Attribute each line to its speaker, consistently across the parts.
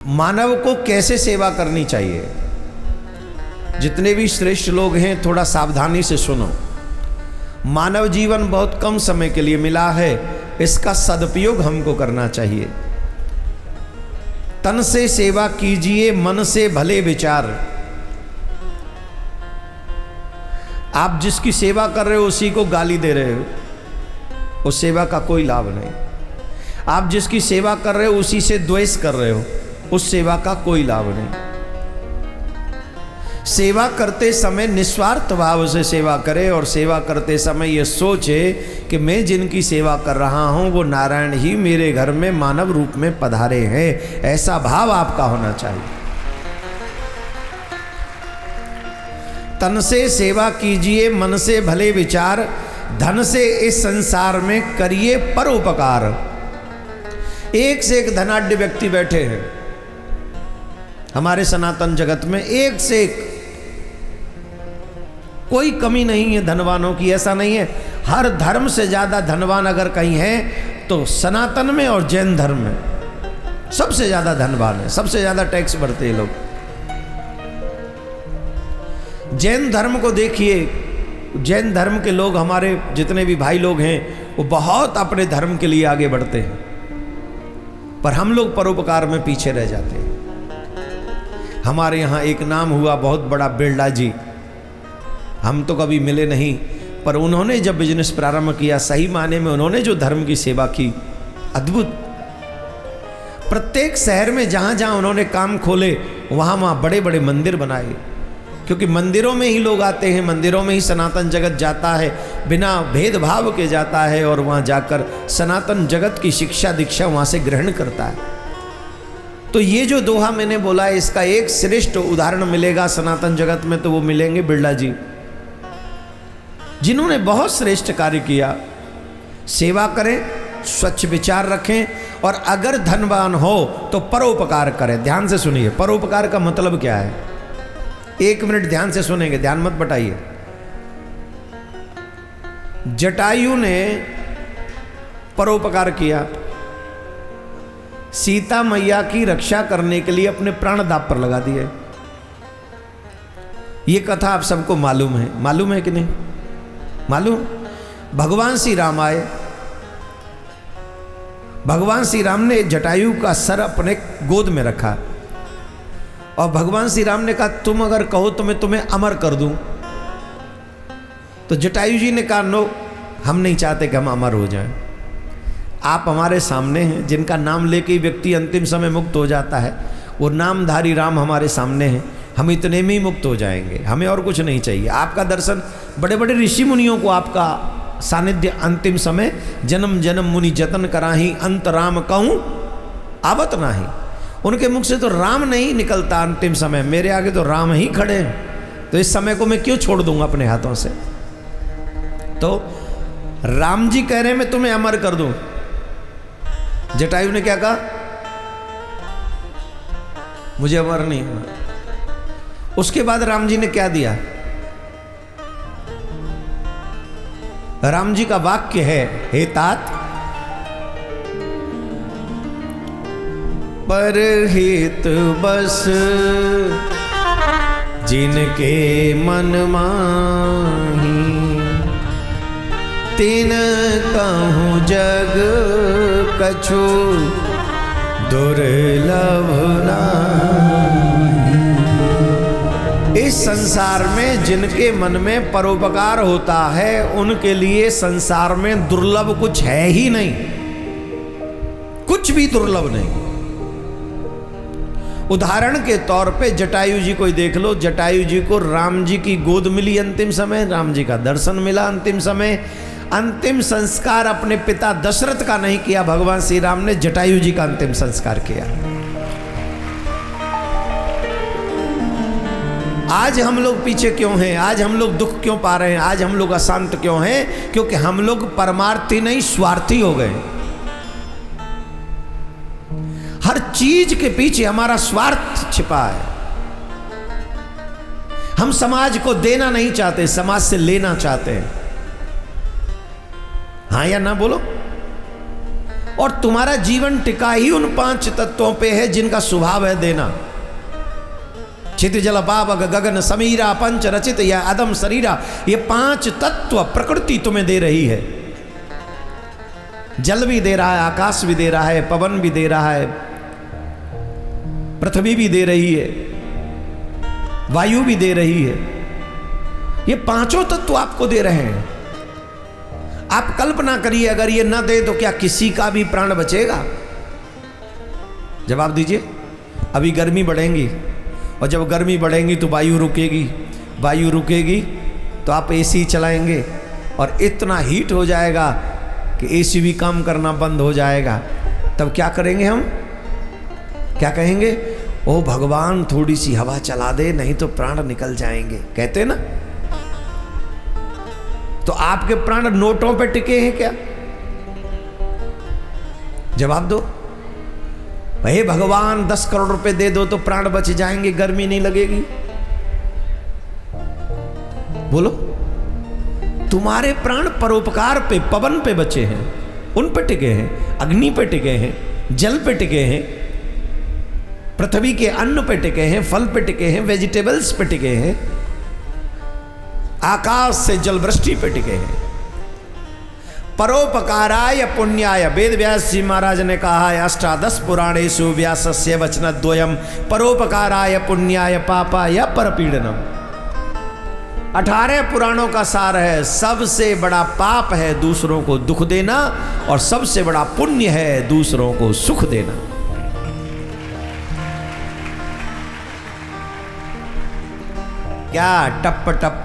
Speaker 1: मानव को कैसे सेवा करनी चाहिए। जितने भी श्रेष्ठ लोग हैं थोड़ा सावधानी से सुनो। मानव जीवन बहुत कम समय के लिए मिला है, इसका सदुपयोग हमको करना चाहिए। तन से सेवा कीजिए, मन से भले विचार। आप जिसकी सेवा कर रहे हो उसी को गाली दे रहे हो, उस सेवा का कोई लाभ नहीं। आप जिसकी सेवा कर रहे हो उसी से द्वेष कर रहे हो, उस सेवा का कोई लाभ नहीं। सेवा करते समय निस्वार्थ भाव से सेवा करें और सेवा करते समय यह सोचे कि मैं जिनकी सेवा कर रहा हूं वो नारायण ही मेरे घर में मानव रूप में पधारे हैं। ऐसा भाव आपका होना चाहिए। तन से सेवा कीजिए, मन से भले विचार, धन से इस संसार में करिए परोपकार। एक से एक धनाढ्य व्यक्ति बैठे हैं हमारे सनातन जगत में, एक से एक, कोई कमी नहीं है धनवानों की। ऐसा नहीं है, हर धर्म से ज्यादा धनवान अगर कहीं है तो सनातन में और जैन धर्म में सबसे ज्यादा धनवान है, सबसे ज्यादा टैक्स भरते हैं लोग। जैन धर्म को देखिए, जैन धर्म के लोग, हमारे जितने भी भाई लोग हैं वो बहुत अपने धर्म के लिए आगे बढ़ते हैं, पर हम लोग परोपकार में पीछे रह जाते हैं। हमारे यहाँ एक नाम हुआ बहुत बड़ा, बिरला जी। हम तो कभी मिले नहीं, पर उन्होंने जब बिजनेस प्रारंभ किया सही माने में उन्होंने जो धर्म की सेवा की, अद्भुत। प्रत्येक शहर में जहाँ जहाँ उन्होंने काम खोले वहाँ वहाँ बड़े बड़े मंदिर बनाए, क्योंकि मंदिरों में ही लोग आते हैं, मंदिरों में ही सनातन जगत जाता है, बिना भेदभाव के जाता है और वहाँ जाकर सनातन जगत की शिक्षा दीक्षा वहाँ से ग्रहण करता है। तो ये जो दोहा मैंने बोला है इसका एक श्रेष्ठ उदाहरण मिलेगा सनातन जगत में, तो वो मिलेंगे बिरला जी, जिन्होंने बहुत श्रेष्ठ कार्य किया। सेवा करें, स्वच्छ विचार रखें, और अगर धनवान हो तो परोपकार करें। ध्यान से सुनिए, परोपकार का मतलब क्या है। एक मिनट ध्यान से सुनेंगे, ध्यान मत बटाइए। जटायु ने परोपकार किया, सीता मैया की रक्षा करने के लिए अपने प्राण दांव पर लगा दिए। ये कथा आप सबको मालूम है कि नहीं मालूम। भगवान श्री राम आए, भगवान श्री राम ने जटायु का सर अपने गोद में रखा और भगवान श्री राम ने कहा तुम अगर कहो तो मैं तुम्हें अमर कर दूं। तो जटायु जी ने कहा नो, हम नहीं चाहते कि हम अमर हो जाएं। आप हमारे सामने हैं, जिनका नाम लेके व्यक्ति अंतिम समय मुक्त हो जाता है, वो नामधारी राम हमारे सामने हैं। हम इतने में ही मुक्त हो जाएंगे, हमें और कुछ नहीं चाहिए। आपका दर्शन, बड़े बड़े ऋषि मुनियों को आपका सानिध्य अंतिम समय, जन्म जन्म मुनि जतन कराही, अंत राम कहूँ आवत नाही। उनके मुख से तो राम नहीं निकलता अंतिम समय, मेरे आगे तो राम ही खड़े हैं। तो इस समय को मैं क्यों छोड़ दूंगा अपने हाथों से। तो राम जी कह रहे हैं मैं तुम्हें अमर कर दूं। जटायु ने क्या कहा, मुझे अमर नहीं होना। उसके बाद राम जी ने क्या दिया। राम जी का वाक्य है, हे तात, पर हित बस जिनके मन माही, तिन कहूँ जग कछु दुर्लभ नाही। इस संसार में जिनके मन में परोपकार होता है उनके लिए संसार में दुर्लभ कुछ है ही नहीं, कुछ भी दुर्लभ नहीं। उदाहरण के तौर पे जटायु जी को ही देख लो। जटायु जी को राम जी की गोद मिली अंतिम समय, राम जी का दर्शन मिला अंतिम समय। अंतिम संस्कार अपने पिता दशरथ का नहीं किया, भगवान श्री राम ने जटायु जी का अंतिम संस्कार किया। आज हम लोग पीछे क्यों हैं, आज हम लोग दुख क्यों पा रहे हैं, आज हम लोग अशांत क्यों हैं? क्योंकि हम लोग परमार्थी नहीं स्वार्थी हो गए। हर चीज के पीछे हमारा स्वार्थ छिपा है। हम समाज को देना नहीं चाहते, समाज से लेना चाहते हैं। हाँ या ना बोलो। और तुम्हारा जीवन टिका ही उन 5 तत्वों पे है जिनका स्वभाव है देना। चित जल पावक गगन समीरा पंच रचित या अदम शरीरा, ये 5 तत्व प्रकृति तुम्हें दे रही है। जल भी दे रहा है, आकाश भी दे रहा है, पवन भी दे रहा है, पृथ्वी भी दे रही है, वायु भी दे रही है। ये 5 तत्व आपको दे रहे हैं। आप कल्पना करिए, अगर ये न दे तो क्या किसी का भी प्राण बचेगा? जवाब दीजिए। अभी गर्मी बढ़ेगी, और जब गर्मी बढ़ेगी तो वायु रुकेगी, वायु रुकेगी तो आप एसी चलाएंगे और इतना हीट हो जाएगा कि एसी भी काम करना बंद हो जाएगा। तब क्या करेंगे हम? क्या कहेंगे? ओ भगवान थोड़ी सी हवा चला दे, नहीं तो प्राण निकल जाएंगे, कहते ना। तो आपके प्राण नोटों पे टिके हैं क्या? जवाब दो। हे भगवान 10 करोड़ रुपए दे दो तो प्राण बच जाएंगे, गर्मी नहीं लगेगी। बोलो। तुम्हारे प्राण परोपकार पे, पवन पे बचे हैं, उन पे टिके हैं, अग्नि पे टिके हैं, जल पे टिके हैं, पृथ्वी के अन्न पे टिके हैं, फल पे टिके हैं, वेजिटेबल्स पे टिके हैं, आकाश से जल वृष्टि पे टिके हैं। परोपकाराय पुण्याय, वेद व्यास जी महाराज ने कहा है, अष्टादश पुराणेषु व्यासस्य वचनद्वयम् परोपकाराय पुण्याय पापाय परपीडनम्। 18 पुराणों का सार है, सबसे बड़ा पाप है दूसरों को दुख देना, और सबसे बड़ा पुण्य है दूसरों को सुख देना। क्या टप टप?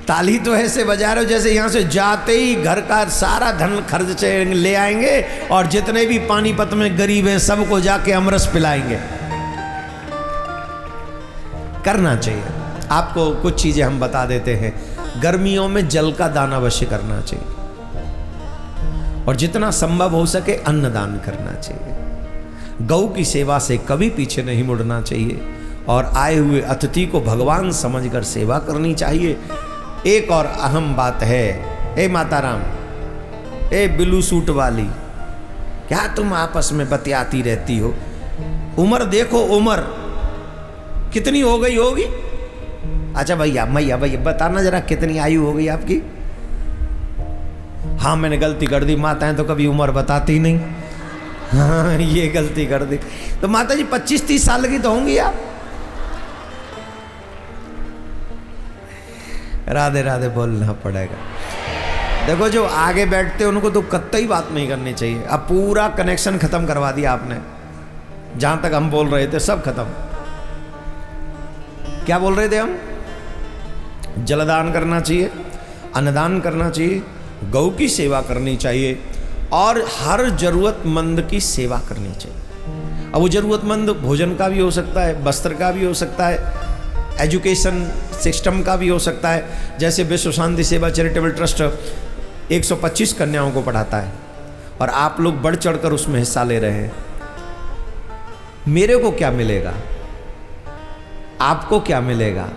Speaker 1: ताली तो ऐसे बजा रहे हो जैसे यहां से जाते ही घर का सारा धन खर्च से ले आएंगे और जितने भी पानीपत में गरीब हैं सबको जाके अमरस पिलाएंगे। करना चाहिए आपको। कुछ चीजें हम बता देते हैं। गर्मियों में जल का दान अवश्य करना चाहिए, और जितना संभव हो सके अन्नदान करना चाहिए। गौ की सेवा से कभी पीछे नहीं मुड़ना चाहिए, और आए हुए अतिथि को भगवान समझकर सेवा करनी चाहिए। एक और अहम बात है, ए माताराम, ए ब्लू सूट वाली, क्या तुम आपस में बतियाती रहती हो? उम्र देखो, उम्र कितनी हो गई होगी? अच्छा भैया, मैया भैया बताना जरा कितनी आयु हो गई आपकी? हाँ मैंने गलती कर दी, माताएं तो कभी उम्र बताती नहीं। हाँ ये गलती कर दी। तो माता जी 25-30 साल की तो होंगी आप? राधे राधे बोलना पड़ेगा। देखो जो आगे बैठते हैं उनको तो कतई बात नहीं करनी चाहिए। अब पूरा कनेक्शन खत्म करवा दिया आपने, जहां तक हम बोल रहे थे सब खत्म। क्या बोल रहे थे हम? जलदान करना चाहिए, अन्नदान करना चाहिए, गौ की सेवा करनी चाहिए, और हर जरूरतमंद की सेवा करनी चाहिए। अब वो जरूरतमंद भोजन का भी हो सकता है, वस्त्र का भी हो सकता है, एजुकेशन सिस्टम का भी हो सकता है। जैसे विश्व शांति सेवा चैरिटेबल ट्रस्ट 125 कन्याओं को पढ़ाता है, और आप लोग बढ़ चढ़कर उसमें हिस्सा ले रहे हैं। मेरे को क्या मिलेगा? आपको क्या मिलेगा?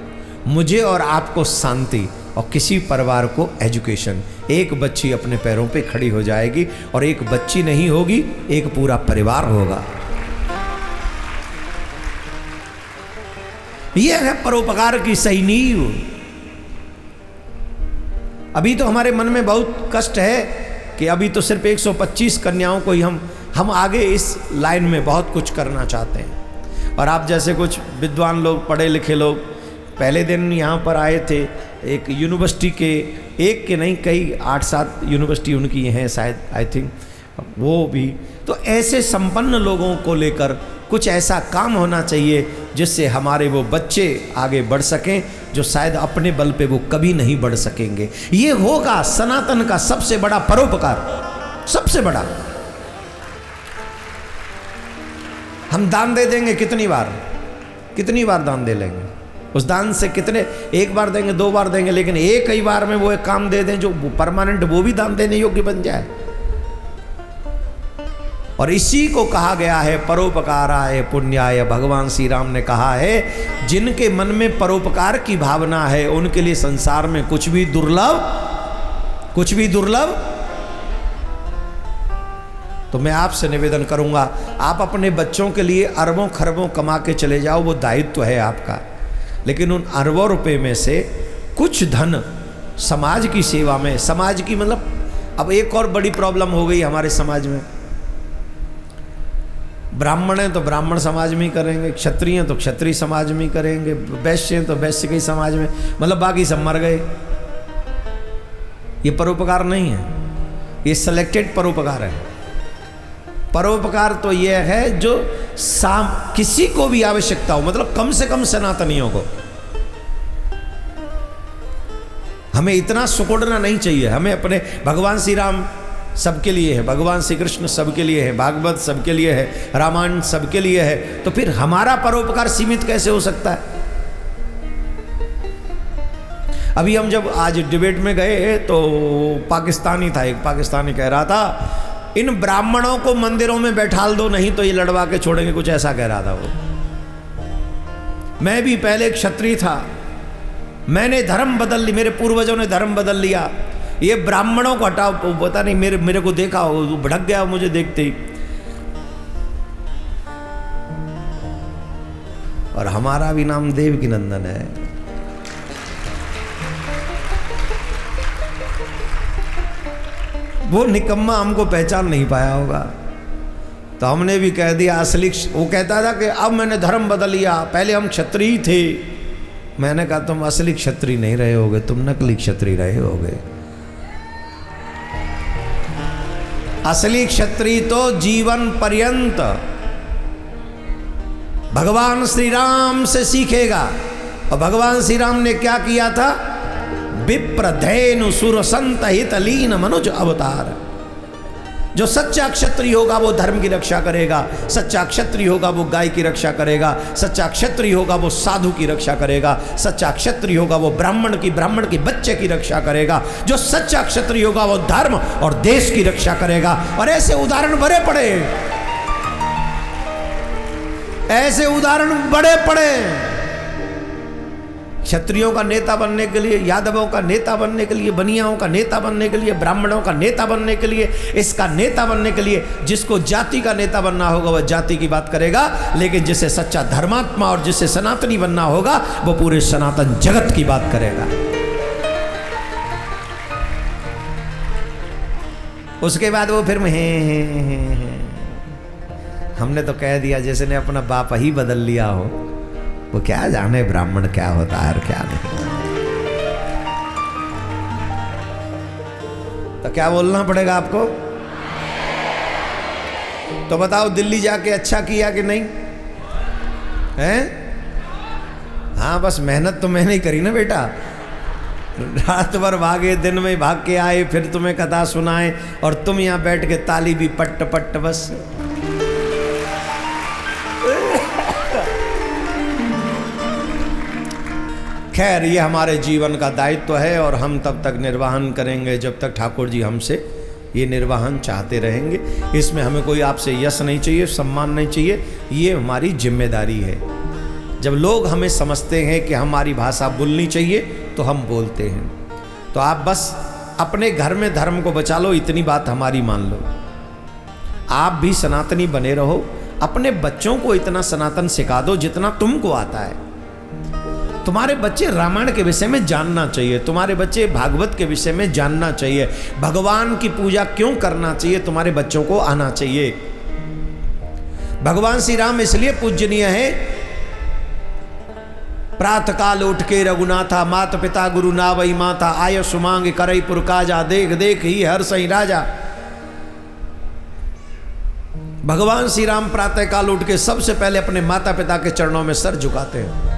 Speaker 1: मुझे और आपको शांति, और किसी परिवार को एजुकेशन। एक बच्ची अपने पैरों पे खड़ी हो जाएगी, और एक बच्ची नहीं होगी, एक पूरा परिवार होगा। यह है परोपकार की सही नींव। अभी तो हमारे मन में बहुत कष्ट है कि अभी तो सिर्फ 125 कन्याओं को ही हम आगे इस लाइन में बहुत कुछ करना चाहते हैं। और आप जैसे कुछ विद्वान लोग, पढ़े लिखे लोग, पहले दिन यहाँ पर आए थे। एक यूनिवर्सिटी के, एक के नहीं कई 8-7 यूनिवर्सिटी उनकी हैं शायद, आई थिंक, वो भी। तो ऐसे संपन्न लोगों को लेकर कुछ ऐसा काम होना चाहिए जिससे हमारे वो बच्चे आगे बढ़ सकें, जो शायद अपने बल पे वो कभी नहीं बढ़ सकेंगे। ये होगा सनातन का सबसे बड़ा परोपकार, सबसे बड़ा। हम दान दे देंगे कितनी बार दान दे लेंगे? उस दान से कितने, एक बार देंगे, 2 बार देंगे, लेकिन एक ही बार में वो एक काम दे दें जो परमानेंट, वो भी दान देने योग्य बन जाए। और इसी को कहा गया है परोपकाराय पुण्याय। भगवान श्री राम ने कहा है जिनके मन में परोपकार की भावना है उनके लिए संसार में कुछ भी दुर्लभ। तो मैं आपसे निवेदन करूंगा, आप अपने बच्चों के लिए अरबों खरबों कमा के चले जाओ, वो दायित्व है आपका, लेकिन उन अरबों रुपए में से कुछ धन समाज की सेवा में, समाज की मतलब अब एक और बड़ी प्रॉब्लम हो गई हमारे समाज में, ब्राह्मण हैं तो ब्राह्मण समाज में ही करेंगे, क्षत्रिय हैं तो क्षत्रिय समाज में ही करेंगे, वैश्य हैं तो वैश्य के समाज में, मतलब बाकी सब मर गए। ये परोपकार नहीं है, ये सिलेक्टेड परोपकार है। परोपकार तो ये है जो किसी को भी आवश्यकता हो, मतलब कम से कम सनातनियों को। हमें इतना सुकोड़ना नहीं चाहिए, हमें अपने भगवान श्री राम सबके लिए है, भगवान श्री कृष्ण सबके लिए है, भागवत सबके लिए है, रामायण सबके लिए है, तो फिर हमारा परोपकार सीमित कैसे हो सकता है? अभी हम जब आज डिबेट में गए तो पाकिस्तानी था, एक पाकिस्तानी कह रहा था इन ब्राह्मणों को मंदिरों में बैठाल दो, नहीं तो ये लड़वा के छोड़ेंगे, कुछ ऐसा कह रहा था वो। मैं भी पहले क्षत्रिय था, मैंने धर्म बदल ली, मेरे पूर्वजों ने धर्म बदल लिया, ये ब्राह्मणों को हटाओ, पता नहीं मेरे को देखा हो, भड़क गया मुझे देखते ही। और हमारा भी नाम देवकी नंदन है। वो निकम्मा हमको पहचान नहीं पाया होगा, तो हमने भी कह दिया असली। वो कहता था कि अब मैंने धर्म बदल लिया, पहले हम क्षत्रिय थे। मैंने कहा तुम असली क्षत्रिय नहीं रहे होगे, तुम नकली क्षत्रिय रहे होगे। असली क्षत्रिय तो जीवन पर्यंत भगवान श्री राम से सीखेगा। और भगवान श्री राम ने क्या किया था? विप्रधेनु सुरसंत हित लीन मनुज अवतार। जो सच्चा क्षत्रिय होगा वो धर्म की रक्षा करेगा, सच्चा क्षत्रिय होगा वो गाय की रक्षा करेगा, सच्चा क्षत्रिय होगा वो साधु की रक्षा करेगा, सच्चा क्षत्रिय होगा वो ब्राह्मण की बच्चे की रक्षा करेगा, जो सच्चा क्षत्रिय होगा वो धर्म और देश की रक्षा करेगा। और ऐसे उदाहरण बड़े पड़े, ऐसे उदाहरण बड़े पड़े। क्षत्रियों का नेता बनने के लिए, यादवों का नेता बनने के लिए, बनियाओं का नेता बनने के लिए, ब्राह्मणों का नेता बनने के लिए, इसका नेता बनने के लिए, जिसको जाति का नेता बनना होगा वह जाति की बात करेगा, लेकिन जिसे सच्चा धर्मात्मा और जिसे सनातनी बनना होगा वो पूरे सनातन जगत की बात करेगा। उसके बाद वो फिर हमने तो कह दिया जैसे ने अपना बाप ही बदल लिया हो, वो क्या जाने ब्राह्मण क्या होता है और क्या नहीं। तो क्या बोलना पड़ेगा आपको? तो बताओ दिल्ली जाके अच्छा किया कि नहीं? हैं? हाँ, बस मेहनत तो मैंने ही करी ना बेटा। रात भर भागे, दिन में भाग के आए, फिर तुम्हें कथा सुनाए और तुम यहाँ बैठ के ताली भी पट्ट पट्ट बस। खैर, ये हमारे जीवन का दायित्व है और हम तब तक निर्वाहन करेंगे जब तक ठाकुर जी हमसे ये निर्वाहन चाहते रहेंगे। इसमें हमें कोई आपसे यश नहीं चाहिए, सम्मान नहीं चाहिए, ये हमारी जिम्मेदारी है। जब लोग हमें समझते हैं कि हमारी भाषा बोलनी चाहिए तो हम बोलते हैं। तो आप बस अपने घर में धर्म को बचा लो, इतनी बात हमारी मान लो। आप भी सनातनी बने रहो, अपने बच्चों को इतना सनातन सिखा दो जितना तुमको आता है। तुम्हारे बच्चे रामायण के विषय में जानना चाहिए, तुम्हारे बच्चे भागवत के विषय में जानना चाहिए, भगवान की पूजा क्यों करना चाहिए तुम्हारे बच्चों को आना चाहिए। भगवान श्री राम इसलिए पूजनीय है, प्रातः काल उठ के रघुनाथा, माता पिता गुरु नावई माता, आय सुमांग करई पुरकाजा, देख देख ही हर्ष ही राजा। भगवान श्री राम प्रातः काल उठ के सबसे पहले अपने माता पिता के चरणों में सर झुकाते हैं।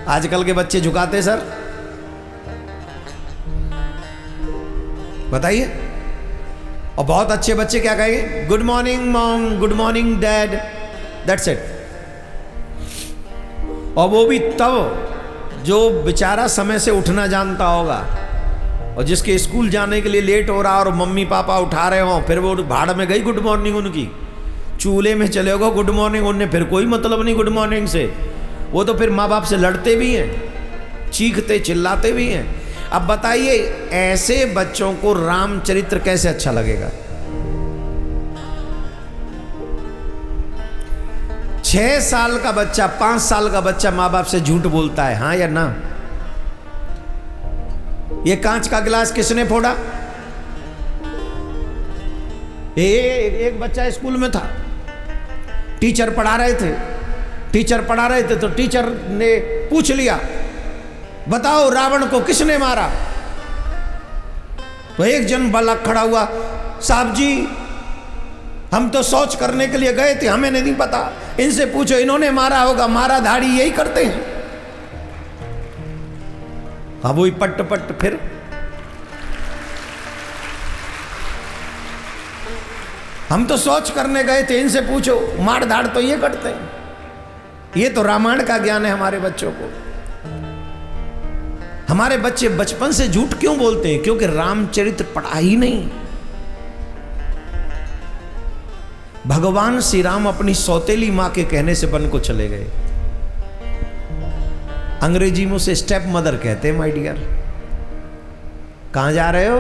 Speaker 1: आजकल के बच्चे झुकाते सर? बताइए। और बहुत अच्छे बच्चे क्या कहेंगे? Good morning mom, good morning dad, that's it. और वो भी तब जो बेचारा समय से उठना जानता होगा, और जिसके स्कूल जाने के लिए लेट हो रहा और मम्मी पापा उठा रहे हो, फिर वो भाड़ में गई गुड मॉर्निंग उनकी। चूल्हे में चले गो गुड मॉर्निंग, उन्हें फिर कोई मतलब नहीं गुड मॉर्निंग से। वो तो फिर माँ बाप से लड़ते भी हैं, चीखते चिल्लाते भी हैं। अब बताइए ऐसे बच्चों को रामचरित्र कैसे अच्छा लगेगा? 6 साल का बच्चा, 5 साल का बच्चा माँ बाप से झूठ बोलता है, हाँ या ना? ये कांच का गिलास किसने फोड़ा? एक बच्चा स्कूल में था, टीचर पढ़ा रहे थे तो टीचर ने पूछ लिया, बताओ रावण को किसने मारा? तो एक जन बालक खड़ा हुआ, साहब जी हम तो शौच करने के लिए गए थे, हमें नहीं पता, इनसे पूछो, इन्होंने मारा होगा, मारा धाड़ी यही करते हैं। हाँ वही पट पट। फिर हम तो शौच करने गए थे, इनसे पूछो, मार धाड़ तो ये करते हैं। ये तो रामायण का ज्ञान है हमारे बच्चों को। हमारे बच्चे बचपन से झूठ क्यों बोलते हैं? क्योंकि रामचरित्र पढ़ा ही नहीं। भगवान श्री राम अपनी सौतेली मां के कहने से वन को चले गए। अंग्रेजी में उसे स्टेप मदर कहते हैं। माय डियर, कहां जा रहे हो?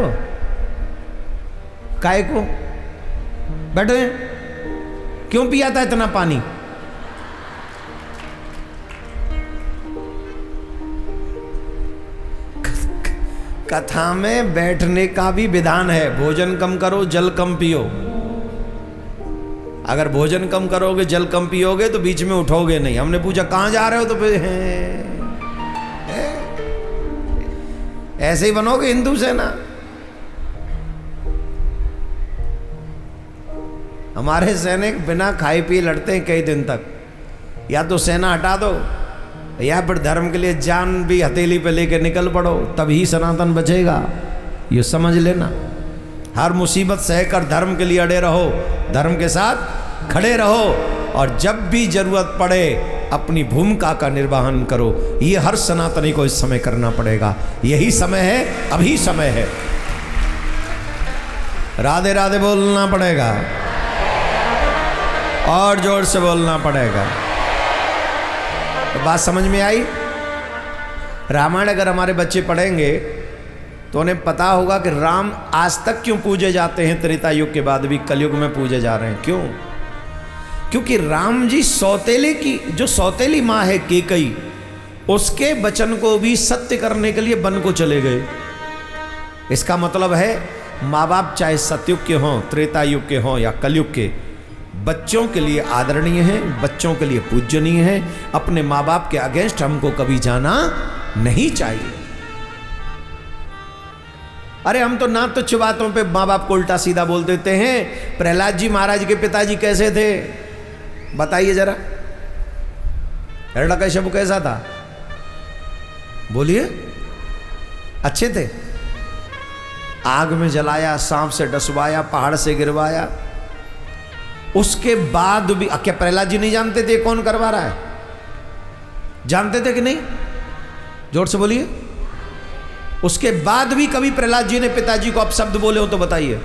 Speaker 1: काय को बैठो, क्यों पिया था इतना पानी? कथा में बैठने का भी विधान है। भोजन कम करो, जल कम पियो। अगर भोजन कम करोगे, जल कम पियोगे तो बीच में उठोगे नहीं। हमने पूछा कहां जा रहे हो, तो फिर ऐसे ही बनोगे हिंदू सेना। हमारे सैनिक बिना खाए पिए लड़ते हैं कई दिन तक। या तो सेना हटा दो, या फिर धर्म के लिए जान भी हथेली पे लेके निकल पड़ो, तभी सनातन बचेगा। ये समझ लेना। हर मुसीबत सहकर धर्म के लिए अड़े रहो, धर्म के साथ खड़े रहो, और जब भी जरूरत पड़े अपनी भूमिका का निर्वहन करो। ये हर सनातनी को इस समय करना पड़ेगा। यही समय है, अभी समय है। राधे राधे बोलना पड़ेगा, और जोर से बोलना पड़ेगा। तो बात समझ में आई? रामायण अगर हमारे बच्चे पढ़ेंगे तो उन्हें पता होगा कि राम आज तक क्यों पूजे जाते हैं, त्रेता युग के बाद भी कलयुग में पूजे जा रहे हैं। क्यों? क्योंकि राम जी सौतेले की, जो सौतेली माँ है केकई, उसके वचन को भी सत्य करने के लिए वन को चले गए। इसका मतलब है माँ बाप चाहे सतयुग के हों, त्रेता युग के हों या कलयुग के, बच्चों के लिए आदरणीय है, बच्चों के लिए पूजनीय है। अपने माँ बाप के अगेंस्ट हमको कभी जाना नहीं चाहिए। अरे हम तो ना तुच्छ बातों पे माँ बाप को उल्टा सीधा बोल देते हैं। प्रहलाद जी महाराज के पिताजी कैसे थे बताइए जरा। हिरण्यकश्यप कैसा था? बोलिए। अच्छे थे? आग में जलाया, सांप से डसवाया, पहाड़ से गिरवाया, उसके बाद भी क्या प्रहलाद जी नहीं जानते थे कौन करवा रहा है? जानते थे कि नहीं? जोर से बोलिए। उसके बाद भी कभी प्रहलाद जी ने पिताजी को अपशब्द बोले हो तो बताइए।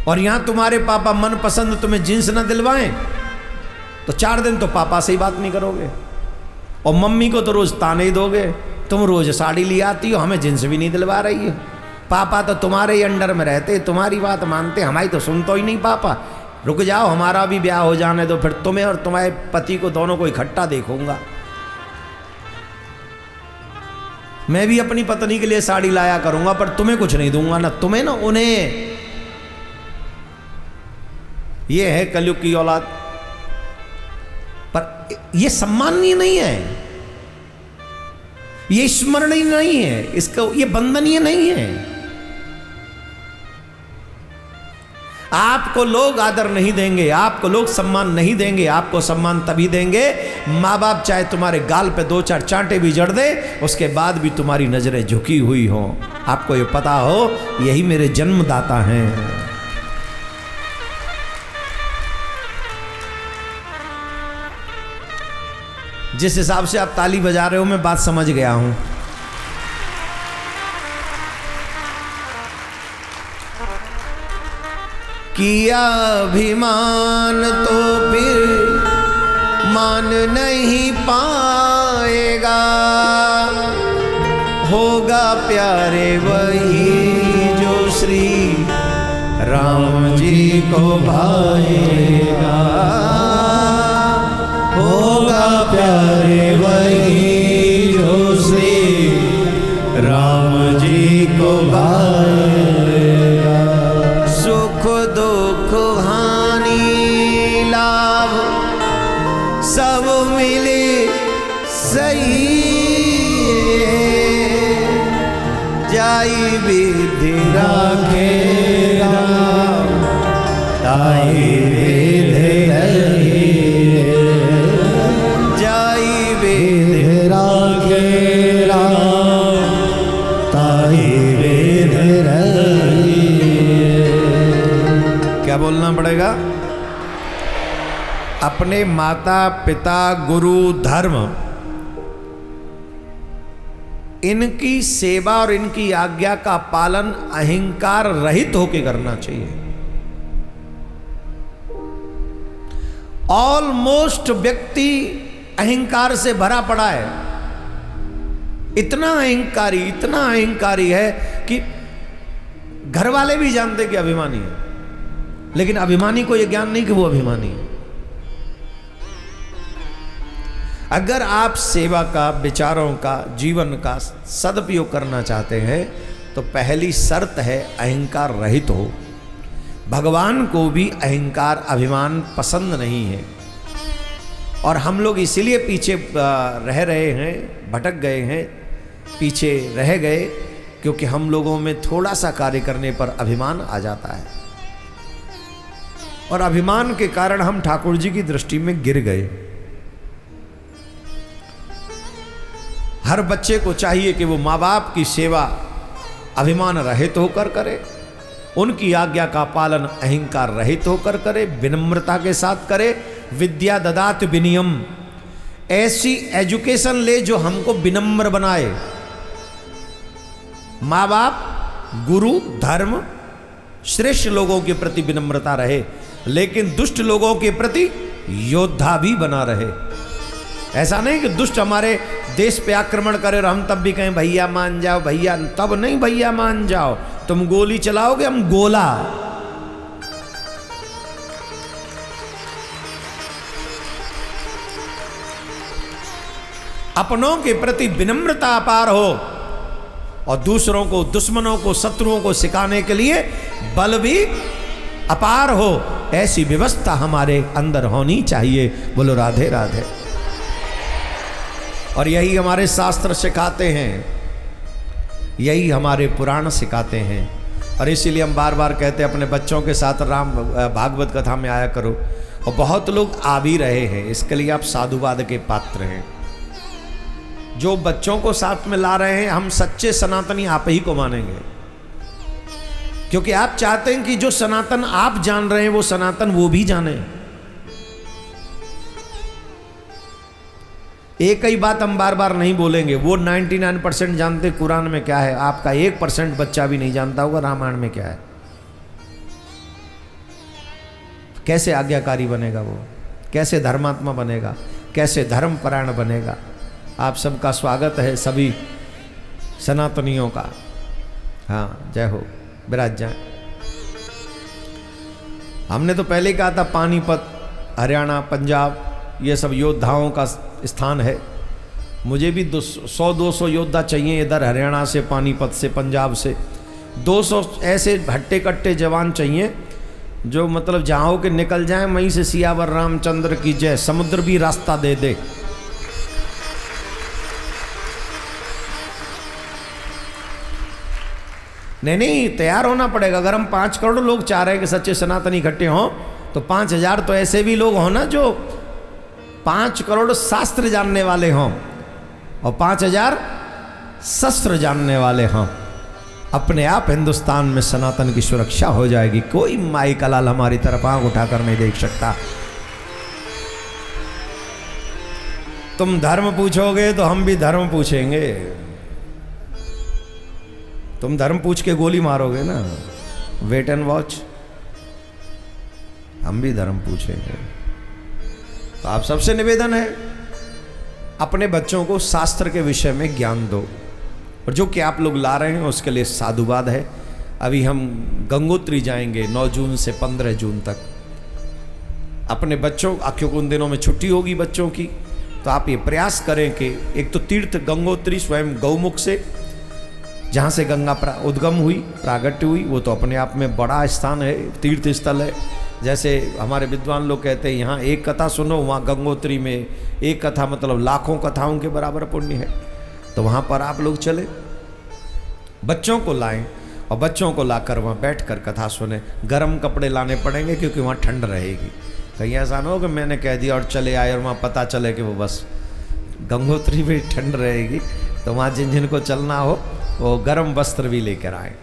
Speaker 1: और यहां तुम्हारे पापा मन पसंद तुम्हें जींस ना दिलवाएं तो 4 दिन तो पापा से ही बात नहीं करोगे, और मम्मी को तो रोज ताने ही दोगे। तुम रोज साड़ी ले आती हो, हमें जींस भी नहीं दिलवा रही है। पापा तो तुम्हारे ही अंडर में रहते, तुम्हारी बात मानते, हमारी तो सुनते ही नहीं पापा। रुक जाओ, हमारा भी ब्याह हो जाने दो, फिर तुम्हें और तुम्हारे पति को दोनों को इकट्ठा देखूंगा। मैं भी अपनी पत्नी के लिए साड़ी लाया करूंगा, पर तुम्हें कुछ नहीं दूंगा, ना तुम्हें ना उन्हें। ये है कलयुग की औलाद। पर ये सम्माननीय नहीं है, ये स्मरणीय नहीं है, इसको ये वंदनीय नहीं है। आपको लोग आदर नहीं देंगे, आपको लोग सम्मान नहीं देंगे। आपको सम्मान तभी देंगे माँ बाप चाहे तुम्हारे गाल पे 2-4 चांटे भी जड़ दे, उसके बाद भी तुम्हारी नजरें झुकी हुई हो, आपको ये पता हो यही मेरे जन्मदाता हैं। जिस हिसाब से आप ताली बजा रहे हो मैं बात समझ गया हूं। किया अभिमान तो फिर मान नहीं पाएगा, होगा प्यारे वही जो श्री राम जी को भाएगा, होगा प्यारे वही जो श्री राम जी को भाएगा। सुख दुख हानि लाभ सब मिले सही, जाई विधि राखेगा ताई विधि रही, जाई विधि राखेगा ताई विधि रही। क्या बोलना पड़ेगा? अपने माता पिता गुरु धर्म इनकी सेवा और इनकी आज्ञा का पालन अहंकार रहित होकर करना चाहिए। ऑलमोस्ट व्यक्ति अहंकार से भरा पड़ा है, इतना अहंकारी है कि घर वाले भी जानते कि अभिमानी है, लेकिन अभिमानी को यह ज्ञान नहीं कि वो अभिमानी है। अगर आप सेवा का, विचारों का, जीवन का सदुपयोग करना चाहते हैं तो पहली शर्त है अहंकार रहित हो। भगवान को भी अहंकार अभिमान पसंद नहीं है और हम लोग इसीलिए पीछे रह रहे हैं, भटक गए हैं, पीछे रह गए क्योंकि हम लोगों में थोड़ा सा कार्य करने पर अभिमान आ जाता है और अभिमान के कारण हम ठाकुर जी की दृष्टि में गिर गए। हर बच्चे को चाहिए कि वो माँ बाप की सेवा अभिमान रहित होकर करे, उनकी आज्ञा का पालन अहंकार रहित होकर करे, विनम्रता के साथ करे। विद्या ददात विनियम, ऐसी एजुकेशन ले जो हमको विनम्र बनाए। माँ बाप, गुरु, धर्म, श्रेष्ठ लोगों के प्रति विनम्रता रहे, लेकिन दुष्ट लोगों के प्रति योद्धा भी बना रहे। ऐसा नहीं कि दुष्ट हमारे देश पे आक्रमण करे और हम तब भी कहें भैया मान जाओ, भैया तब नहीं, भैया मान जाओ, तुम गोली चलाओगे हम गोला। अपनों के प्रति विनम्रता अपार हो और दूसरों को, दुश्मनों को, शत्रुओं को सिखाने के लिए बल भी अपार हो, ऐसी व्यवस्था हमारे अंदर होनी चाहिए। बोलो राधे राधे। और यही हमारे शास्त्र सिखाते हैं, यही हमारे पुराण सिखाते हैं। और इसीलिए हम बार बार कहते हैं अपने बच्चों के साथ राम भागवत कथा में आया करो, और बहुत लोग आ भी रहे हैं, इसके लिए आप साधुवाद के पात्र हैं। जो बच्चों को साथ में ला रहे हैं, हम सच्चे सनातनी आप ही को मानेंगे, क्योंकि आप चाहते हैं कि जो सनातन आप जान रहे हैं वो सनातन वो भी जाने। एक ही बात हम बार बार नहीं बोलेंगे, वो 99% जानते कुरान में क्या है, आपका 1% बच्चा भी नहीं जानता होगा रामायण में क्या है। कैसे आज्ञाकारी बनेगा वो, कैसे धर्मात्मा बनेगा, कैसे धर्मपरायण बनेगा। आप सबका स्वागत है, सभी सनातनियों का। हाँ, जय हो, विराज जाए। हमने तो पहले कहा था पानीपत, हरियाणा, पंजाब, ये सब योद्धाओं का स्थान है। मुझे भी 100-200 योद्धा चाहिए इधर, हरियाणा से, पानीपत से, पंजाब से 200 ऐसे हट्टे कट्टे जवान चाहिए जो मतलब जहाँ के निकल जाएं, वहीं से सियावर रामचंद्र की जय, समुद्र भी रास्ता दे दे। नहीं, तैयार होना पड़ेगा। अगर हम 5 करोड़ लोग चाह रहे हैं कि सच्चे सनातनी इकट्ठे हों, तो 5000 तो ऐसे भी लोग हों ना जो 5 करोड़ शास्त्र जानने वाले हों और 5000 शस्त्र जानने वाले हों। अपने आप हिंदुस्तान में सनातन की सुरक्षा हो जाएगी। कोई माई का लाल हमारी तरफ आंख उठाकर नहीं देख सकता। तुम धर्म पूछोगे तो हम भी धर्म पूछेंगे। तुम धर्म पूछ के गोली मारोगे ना, वेट एंड वॉच। हम भी धर्म पूछेंगे। तो आप सबसे निवेदन है, अपने बच्चों को शास्त्र के विषय में ज्ञान दो, और जो कि आप लोग ला रहे हैं उसके लिए साधुवाद है। अभी हम गंगोत्री जाएंगे 9 जून से 15 जून तक। अपने बच्चों, क्योंकि उन दिनों में छुट्टी होगी बच्चों की, तो आप ये प्रयास करें कि एक तो तीर्थ गंगोत्री स्वयं गौमुख से, जहाँ से गंगा उद्गम हुई, प्रागट्य हुई, वो तो अपने आप में बड़ा स्थान है, तीर्थ स्थल है। जैसे हमारे विद्वान लोग कहते हैं यहाँ एक कथा सुनो, वहाँ गंगोत्री में एक कथा मतलब लाखों कथाओं के बराबर पुण्य है। तो वहाँ पर आप लोग चले, बच्चों को लाएं और बच्चों को लाकर वहाँ बैठकर कथा सुने। गर्म कपड़े लाने पड़ेंगे क्योंकि वहाँ ठंड रहेगी। कहीं ऐसा ना हो कि मैंने कह दिया और चले आए और वहाँ पता चले कि वो बस गंगोत्री में ठंड रहेगी। तो वहाँ जिन जिनको चलना हो वो गर्म वस्त्र भी लेकर आए।